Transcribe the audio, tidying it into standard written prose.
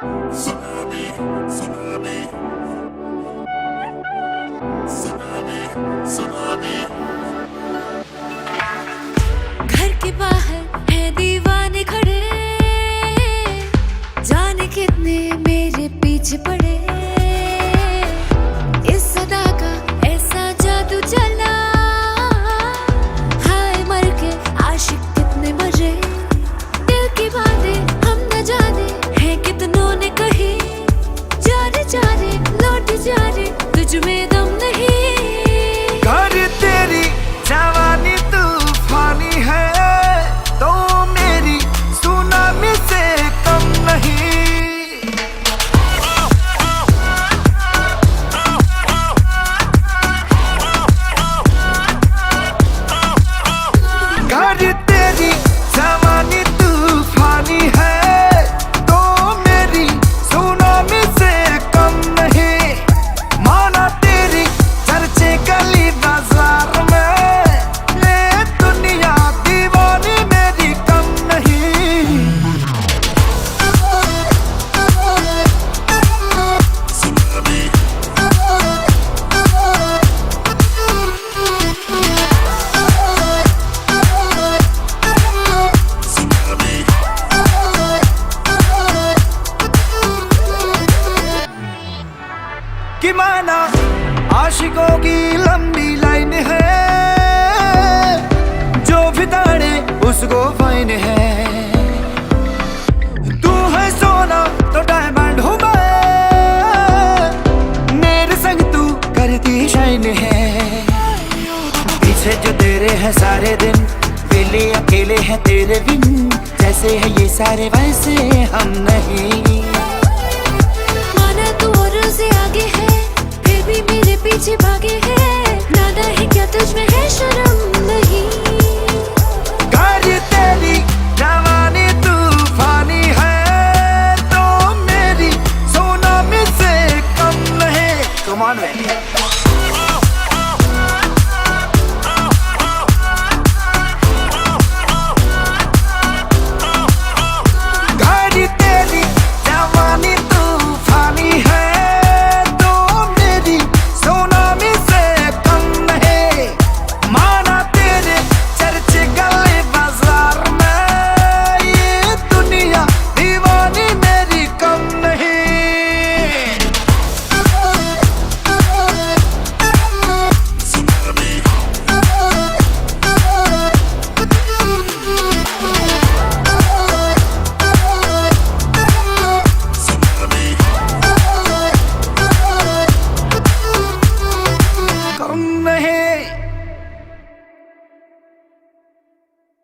Tsunami, tsunami, tsunami, tsunami. घर के बाहर है दीवाने खड़े, जाने कितने मेरे पीछे पड़े। इस सदा का ऐसा जादू चला, हाय मर के आशिक कितने मरे। दिल की बातें हम न जाने हैं कितनों ने कही, जा रे लौट जा रे तुझ में दम नहीं। कर तेरी जवानी तूफानी है, तो मेरी सुनामी से कम नहीं। कर तेरी जवानी तूफानी है, तो मेरी सुनामी से कम नहीं। माना तेरी चर्चे गली बाजार में, ये दुनिया दीवानी मेरी कम नहीं। Tsunami, tsunami. कि माना आशिकों की लंबी लाइन है, जो भी ताड़े उसको फाइन है। तू है सोना तो डायमंड हूँ मैं, मेरे संग तू करती शाइन है। पीछे जो तेरे हैं सारे दिन, वेले अकेले हैं तेरे बिन। जैसे है ये सारे वैसे हम नहीं। माना तू और से आगे है, फिर भी मेरे पीछे भागे है। नादा है क्या तुझ में है शर्म नहीं।